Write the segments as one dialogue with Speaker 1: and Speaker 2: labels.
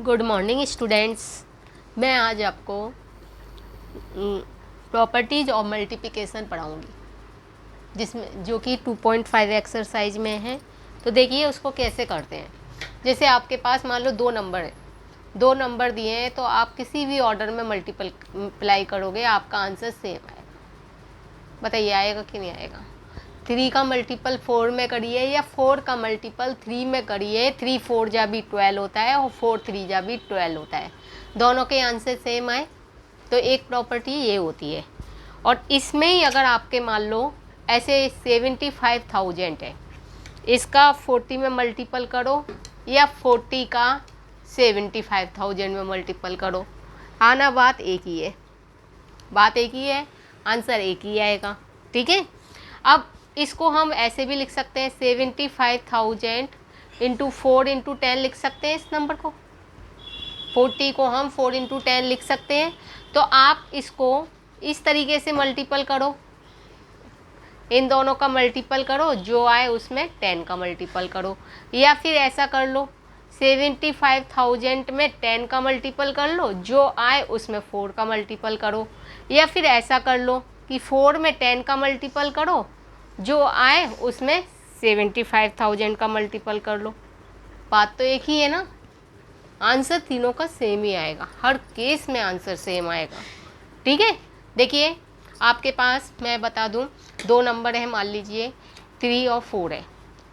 Speaker 1: Good morning students. मैं आज आपको प्रॉपर्टीज ऑफ मल्टीप्लिकेशन पढ़ाऊँगी, जिसमें जो कि 2.5 एक्सरसाइज में है। तो देखिए उसको कैसे करते हैं। जैसे आपके पास मान लो दो नंबर दिए हैं, तो आप किसी भी ऑर्डर में मल्टीप्लाई करोगे, आपका आंसर सेम आएगा। बताइए आएगा कि नहीं आएगा। 3 का मल्टीपल 4 में करिए या 4 का मल्टीपल 3 में करिए, 3 4 जा भी 12 होता है और 4 3 जा भी 12 होता है। दोनों के आंसर सेम आए तो एक प्रॉपर्टी ये होती है। और इसमें ही अगर आपके मान लो ऐसे 75,000 है, इसका 40 में मल्टीपल करो या 40 का 75,000 में मल्टीपल करो, आना बात एक ही है, आंसर एक ही आएगा। ठीक है। अब इसको हम ऐसे भी लिख सकते हैं, 75,000 इंटू 4 इंटू 10 लिख सकते हैं। इस नंबर को 40 को हम 4 इंटू 10 लिख सकते हैं। तो आप इसको इस तरीके से मल्टीपल करो, इन दोनों का मल्टीपल करो, जो आए उसमें 10 का मल्टीपल करो। या फिर ऐसा कर लो, 75,000 में 10 का मल्टीपल कर लो, जो आए उसमें 4 का मल्टीपल करो। या फिर ऐसा कर लो कि 4 में 10 का मल्टीपल करो, जो आए उसमें 75,000 का मल्टीपल कर लो। बात तो एक ही है ना, आंसर तीनों का सेम ही आएगा, हर केस में आंसर सेम आएगा। ठीक है। देखिए आपके पास मैं बता दूं, दो नंबर है, मान लीजिए 3 और 4 है,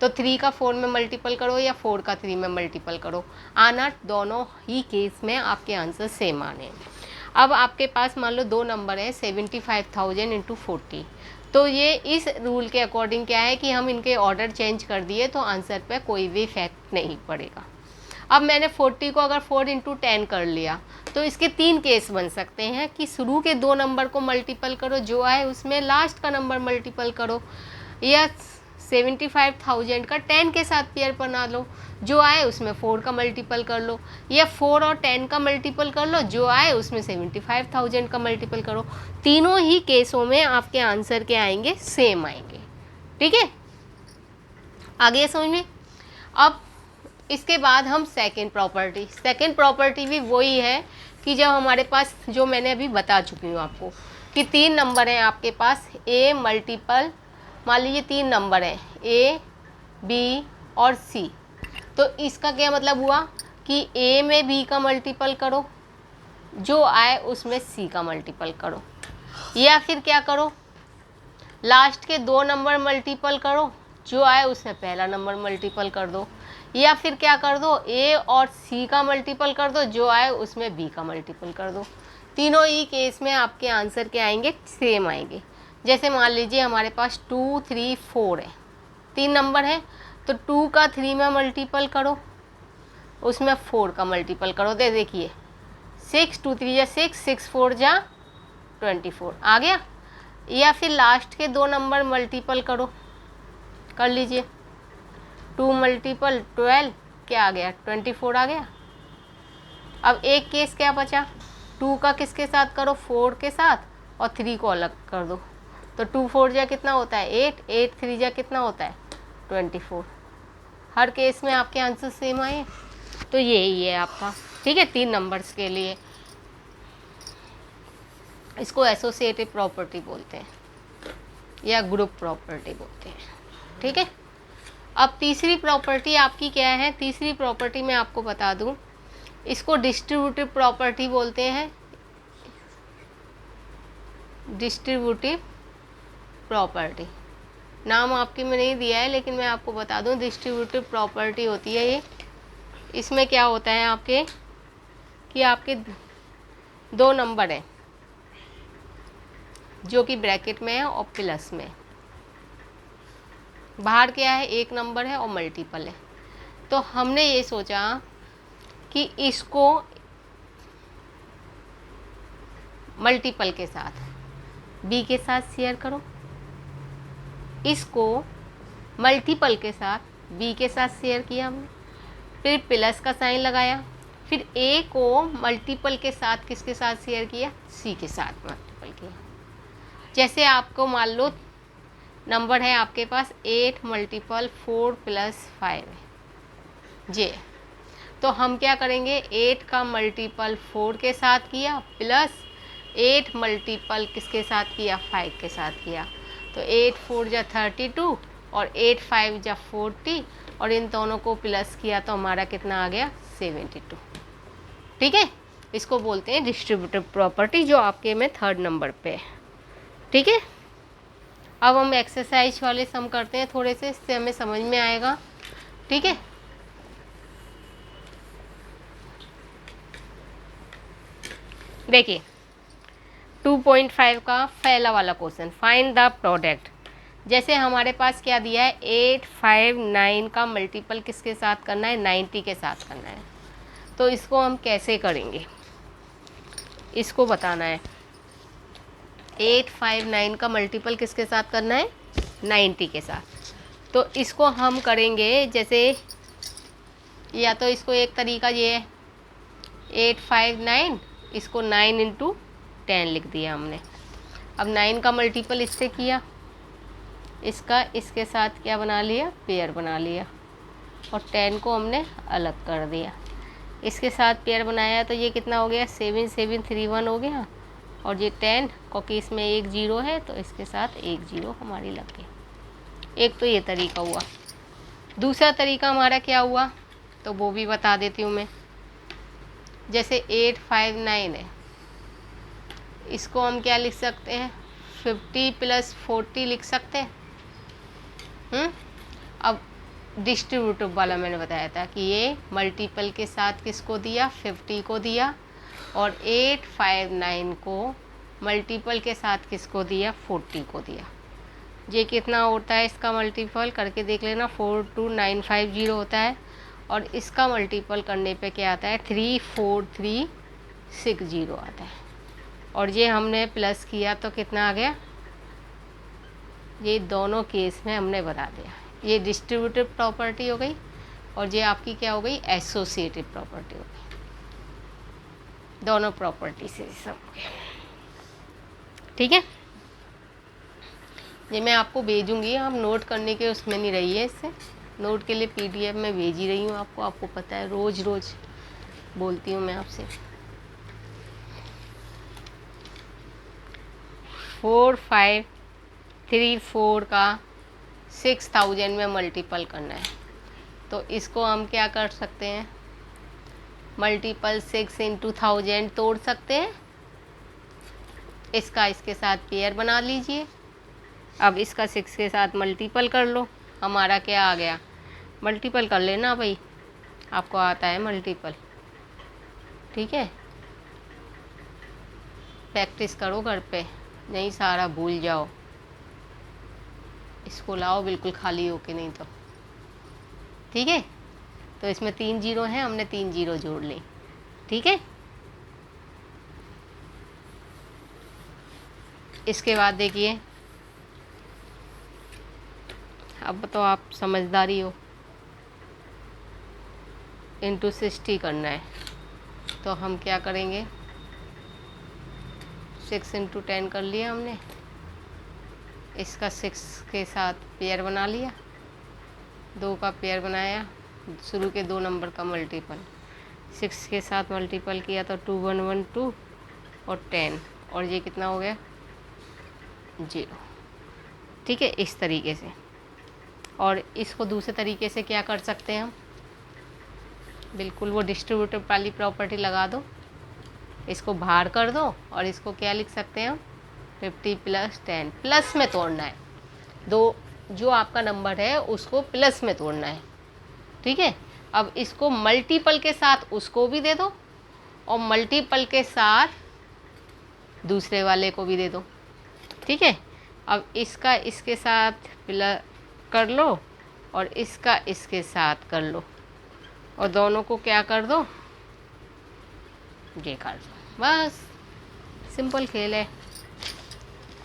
Speaker 1: तो 3 का 4 में मल्टीपल करो या 4 का 3 में मल्टीपल करो, आना दोनों ही केस में आपके आंसर सेम आने हैं। अब आपके पास मान लो दो नंबर है, 75,000 इंटू 40, तो ये इस रूल के अकॉर्डिंग क्या है कि हम इनके ऑर्डर चेंज कर दिए तो आंसर पे कोई भी इफेक्ट नहीं पड़ेगा। अब मैंने 40 को अगर 4 इंटू 10 कर लिया, तो इसके 3 केस बन सकते हैं कि शुरू के दो नंबर को मल्टीपल करो, जो आए उसमें लास्ट का नंबर मल्टीपल करो, या 75,000 का 10 के साथ पेयर बना लो, जो आए उसमें 4 का मल्टीपल कर लो, या 4 और 10 का मल्टीपल कर लो, जो आए उसमें 75,000 का मल्टीपल करो। तीनों ही केसों में आपके आंसर के आएंगे, सेम आएंगे। ठीक है, आ गया समझ में। अब इसके बाद हम सेकंड प्रॉपर्टी भी वही है कि जब हमारे पास, जो मैंने अभी बता चुकी हूँ आपको, कि 3 नंबर हैं आपके पास, ए मल्टीपल, मान लीजिए 3 नंबर हैं ए बी और सी, तो इसका क्या मतलब हुआ कि ए में बी का मल्टीपल करो, जो आए उसमें सी का मल्टीपल करो। या फिर क्या करो, लास्ट के दो नंबर मल्टीपल करो, जो आए उसमें पहला नंबर मल्टीपल कर दो। या फिर क्या कर दो, ए और सी का मल्टीपल कर दो, जो आए उसमें बी का मल्टीपल कर दो। तीनों ही केस में आपके आंसर क्या आएंगे, सेम आएंगे। जैसे मान लीजिए हमारे पास 2 3 4 है, 3 नंबर है, तो 2 का 3 में मल्टीपल करो, उसमें 4 का मल्टीपल करो। देखिए 6 2 3 जा 6, 6 4 जा 24 आ गया। या फिर लास्ट के दो नंबर मल्टीपल करो, कर लीजिए, 2 मल्टीपल 12 क्या आ गया, 24 आ गया। अब एक केस क्या बचा, 2 का किसके साथ करो, 4 के साथ, और 3 को अलग कर दो, तो 2 4 जा कितना होता है 8, 8 3 जा कितना होता है 24। हर केस में आपके आंसर सेम आए, तो यही है आपका। ठीक है, 3 नंबर्स के लिए इसको एसोसिएटिव प्रॉपर्टी बोलते हैं या ग्रुप प्रॉपर्टी बोलते हैं। ठीक है। अब तीसरी प्रॉपर्टी आपकी क्या है, तीसरी प्रॉपर्टी मैं आपको बता दूं, इसको डिस्ट्रीब्यूटिव प्रॉपर्टी बोलते हैं। डिस्ट्रीब्यूटिव प्रॉपर्टी नाम आपके में नहीं दिया है, लेकिन मैं आपको बता दूं, डिस्ट्रीब्यूटिव प्रॉपर्टी होती है ये। इसमें क्या होता है आपके, कि आपके दो नंबर हैं जो कि ब्रैकेट में है और प्लस में, बाहर क्या है, एक नंबर है और मल्टीपल है। तो हमने ये सोचा कि इसको मल्टीपल के साथ बी के साथ शेयर करो, इसको मल्टीपल के साथ बी के साथ शेयर किया हमने, फिर प्लस का साइन लगाया, फिर ए को मल्टीपल के साथ किसके साथ शेयर किया, सी के साथ मल्टीपल किया। जैसे आपको मान लो नंबर है आपके पास 8 मल्टीपल 4 + 5 जे, तो हम क्या करेंगे, 8 का मल्टीपल 4 के साथ किया प्लस 8 मल्टीपल किसके साथ किया, 5 के साथ किया। तो 8 4 जा 32 और 8 5 जा 40 और इन दोनों को प्लस किया तो हमारा कितना आ गया, 72। ठीक है, इसको बोलते हैं डिस्ट्रीब्यूटिव प्रॉपर्टी, जो आपके में 3rd नंबर पे है। ठीक है, अब हम एक्सरसाइज वाले सम करते हैं थोड़े से, इससे हमें समझ में आएगा। ठीक है, देखिए 2.5 का पहला वाला क्वेश्चन, फाइंड द प्रोडक्ट। जैसे हमारे पास क्या दिया है, 8 5 9 का मल्टीपल किसके साथ करना है, 90 के साथ करना है। तो इसको हम कैसे करेंगे, इसको बताना है। 8 5 9 का मल्टीपल किसके साथ करना है, 90 के साथ। तो इसको हम करेंगे जैसे, या तो इसको एक तरीका ये है, 8 5 9, इसको 9 × 10 लिख दिया हमने। अब 9 का मल्टीपल इससे किया, इसका इसके साथ क्या बना लिया, पेयर बना लिया, और 10 को हमने अलग कर दिया। इसके साथ पेयर बनाया तो ये कितना हो गया, 7 7 3 1 हो गया, और ये 10 क्योंकि इसमें एक 0 है तो इसके साथ एक 0 हमारी लग गई। एक तो ये तरीका हुआ। दूसरा तरीका हमारा क्या हुआ, तो वो भी बता देती हूँ मैं। जैसे 8 5 9 है, इसको हम क्या लिख सकते हैं, 50 + 40 लिख सकते हैं। अब डिस्ट्रीब्यूटिव वाला मैंने बताया था कि ये मल्टीपल के साथ किसको दिया, 50 को दिया, और 8 5 9 को मल्टीपल के साथ किसको दिया, 40 को दिया। ये कितना होता है, इसका मल्टीपल करके देख लेना, 42950 होता है, और इसका मल्टीपल करने पे क्या आता है, 34360 आता है। और ये हमने प्लस किया तो कितना आ गया, ये दोनों केस में हमने बता दिया। ये डिस्ट्रीब्यूटिव प्रॉपर्टी हो गई, और ये आपकी क्या हो गई, एसोसिएटिव प्रॉपर्टी हो गई। दोनों प्रॉपर्टी से सब हो गया। ठीक है, ये मैं आपको भेजूंगी, आप नोट करने के उसमें नहीं रहिए, इससे नोट के लिए PDF में भेज ही रही हूँ आपको पता है, रोज़ रोज़ बोलती हूँ मैं आपसे। 4 5 3 4 का 6000 में मल्टीपल करना है, तो इसको हम क्या कर सकते हैं, मल्टीपल 6 × 1000 तोड़ सकते हैं। इसका इसके साथ पेयर बना लीजिए। अब इसका 6 के साथ मल्टीपल कर लो, हमारा क्या आ गया, मल्टीपल कर लेना भाई, आपको आता है मल्टीपल। ठीक है, प्रैक्टिस करो घर पे, नहीं सारा भूल जाओ। इसको लाओ बिल्कुल खाली होके, नहीं तो। ठीक है, तो इसमें 3 0 हैं, हमने 3 0 जोड़ ली। ठीक है, इसके बाद देखिए, अब तो आप समझदारी हो, × 60 करना है, तो हम क्या करेंगे, 6 × 10 कर लिया हमने, इसका 6 के साथ पेयर बना लिया, 2 का पेयर बनाया, शुरू के 2 नंबर का मल्टीपल, 6 के साथ मल्टीपल किया तो 2 1 1 2 और 10, और ये कितना हो गया, 0। ठीक है, इस तरीके से। और इसको दूसरे तरीके से क्या कर सकते हैं हम, बिल्कुल वो डिस्ट्रीब्यूटिव वाली प्रॉपर्टी लगा दो, इसको बाहर कर दो, और इसको क्या लिख सकते हैं हम, 50 + 10, प्लस में तोड़ना है, दो जो आपका नंबर है उसको प्लस में तोड़ना है। ठीक है, अब इसको मल्टीपल के साथ उसको भी दे दो, और मल्टीपल के साथ दूसरे वाले को भी दे दो। ठीक है, अब इसका इसके साथ प्लस कर लो, और इसका इसके साथ कर लो, और दोनों को क्या कर दो, ये कर दो। बस सिंपल खेल है,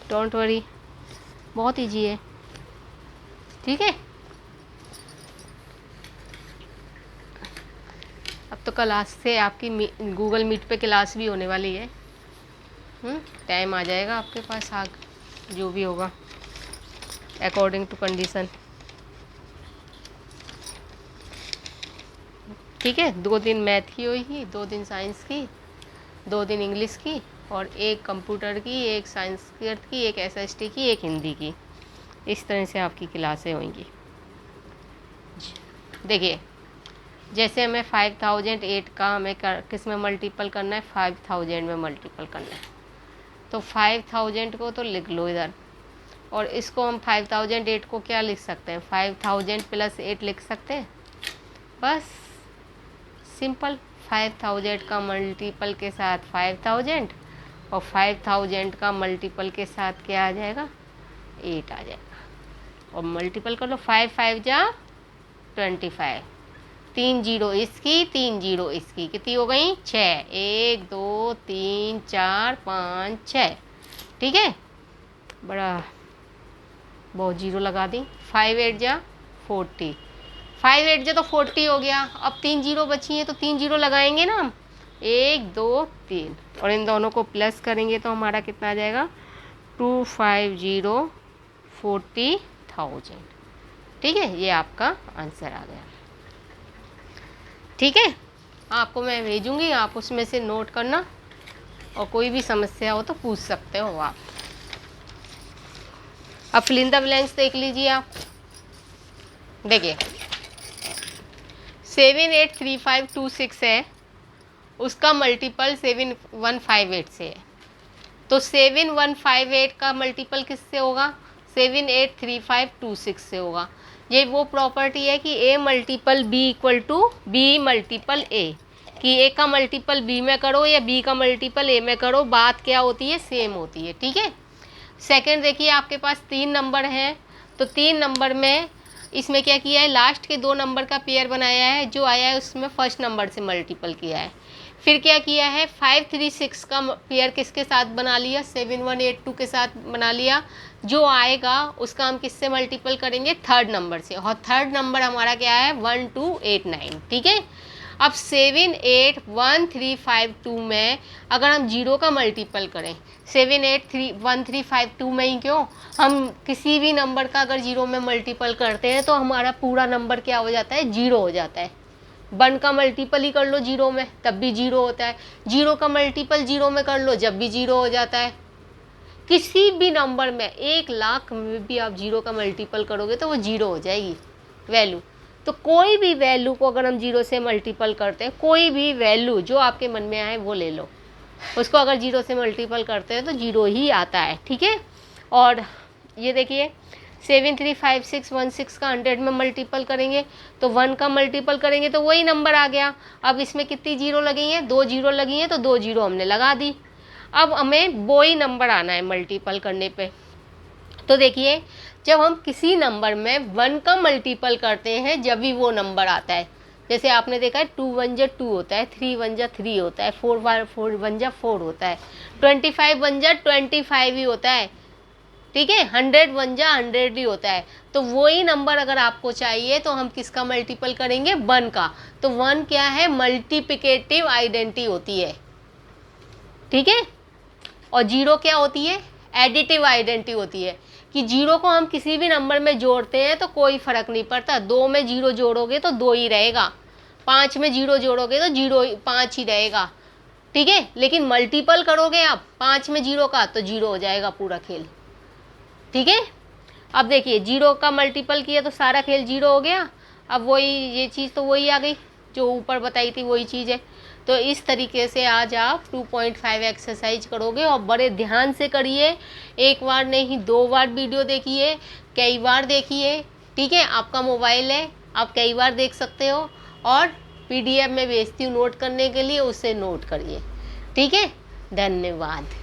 Speaker 1: डोंट वरी, बहुत ईजी है। ठीक है, अब तो क्लास से आपकी गूगल मीट पे क्लास भी होने वाली है। टाइम आ जाएगा आपके पास, जो भी होगा अकॉर्डिंग टू कंडीशन। ठीक है, 2 दिन मैथ की होगी, 2 दिन साइंस की, 2 दिन इंग्लिश की, और 1 कंप्यूटर की, 1 संस्कृत की, 1 SST की, 1 हिंदी की। इस तरह से आपकी क्लासें होंगी। देखिए, जैसे हमें 5008 का हमें किस में मल्टीपल करना है, 5000 में मल्टीपल करना है। तो 5000 को तो लिख लो इधर, और इसको हम 5008 को क्या लिख सकते हैं, 5000 + 8 लिख सकते हैं। बस सिंपल, 5000 का मल्टीपल के साथ 5000, और 5000 का मल्टीपल के साथ क्या आ जाएगा, 8 आ जाएगा। और मल्टीपल कर लो, 5 5 जा 25, 3 0 इसकी, 3 0 इसकी, कितनी हो गई, 6, 1 2 3 4 5 6। ठीक है, बड़ा बहुत 0 लगा दी। 5 8 जा 40, 5 8 जा तो 40 हो गया। अब 3 0 बची है तो 3 0 लगाएंगे ना हम, 1 2 3, और इन दोनों को प्लस करेंगे तो हमारा कितना आ जाएगा, 250 40,000। ठीक है, ये आपका आंसर आ गया। ठीक है, आपको मैं भेजूंगी, आप उसमें से नोट करना, और कोई भी समस्या हो तो पूछ सकते हो आप। अब फिल इन द ब्लैंक्स देख लीजिए आप। देखिए, 783526 है, उसका मल्टीपल 7158 से है। तो 7158 का मल्टीपल किससे होगा, 783526 से होगा। ये वो प्रॉपर्टी है कि A multiple B equal to B multiple A, कि A का मल्टीपल B में करो या B का मल्टीपल A में करो, बात क्या होती है, सेम होती है। ठीक है। सेकंड देखिए, आपके पास 3 नंबर हैं, तो 3 नंबर में इसमें क्या किया है, लास्ट के 2 नंबर का पेयर बनाया है, जो आया है उसमें फर्स्ट नंबर से मल्टीपल किया है। फिर क्या किया है, 536 का पेयर किसके साथ बना लिया, 7182 के साथ बना लिया। जो आएगा उसका हम किससे मल्टीपल करेंगे, थर्ड नंबर से, और थर्ड नंबर हमारा क्या है, 1289। ठीक है। अब 781352 में अगर हम 0 का मल्टीपल करें, 781352 में ही क्यों, हम किसी भी नंबर का अगर 0 में मल्टीपल करते हैं तो हमारा पूरा नंबर क्या हो जाता है, 0 हो जाता है। 1 का मल्टीपल ही कर लो 0 में, तब भी 0 होता है। 0 का मल्टीपल 0 में कर लो, जब भी 0 हो जाता है। किसी भी नंबर में 1,00,000 में भी आप 0 का मल्टीपल करोगे तो वो 0 हो जाएगी वैल्यू। तो कोई भी वैल्यू को अगर हम 0 से मल्टीपल करते हैं, कोई भी वैल्यू जो आपके मन में आए वो ले लो, उसको अगर 0 से मल्टीपल करते हैं तो 0 ही आता है। ठीक है। और ये देखिए, 735616 का 100 में मल्टीपल करेंगे तो 1 का मल्टीपल करेंगे तो वही नंबर आ गया। अब इसमें कितनी 0 लगी हैं, 2 0 लगी हैं, तो 2 0 हमने लगा दी। अब हमें वही नंबर आना है मल्टीपल करने पे। तो देखिए, जब हम किसी नंबर में 1 का मल्टीपल करते हैं जब भी वो नंबर आता है, जैसे आपने देखा है 2 1 जा 2 होता है, 3 1 जा 3 होता है, 4 1 जा 4 होता है, 25 1 जा 25 ही होता है। ठीक है, 100 1 जा 100 ही होता है। तो वही नंबर अगर आपको चाहिए तो हम किसका मल्टीपल करेंगे, 1 का। तो 1 क्या है, मल्टीप्लिकेटिव आइडेंटिटी होती है। ठीक है। और 0 क्या होती है, एडिटिव आइडेंटिटी होती है, कि 0 को हम किसी भी नंबर में जोड़ते हैं तो कोई फर्क नहीं पड़ता। 2 में 0 जोड़ोगे तो 2 ही रहेगा, 5 में 0 जोड़ोगे तो 5 ही रहेगा। ठीक है। लेकिन मल्टीपल करोगे आप 5 में 0 का तो 0 हो जाएगा पूरा खेल। ठीक है। अब देखिए, 0 का मल्टीपल किया तो सारा खेल 0 हो गया। अब वही ये चीज़ तो वही आ गई जो ऊपर बताई थी, वही चीज़ है। तो इस तरीके से आज आप 2.5 एक्सरसाइज करोगे, और बड़े ध्यान से करिए, एक बार नहीं 2 बार वीडियो देखिए, कई बार देखिए। ठीक है। आपका मोबाइल है, आप कई बार देख सकते हो, और PDF में भेजती हूँ नोट करने के लिए, उसे नोट करिए। ठीक है। धन्यवाद।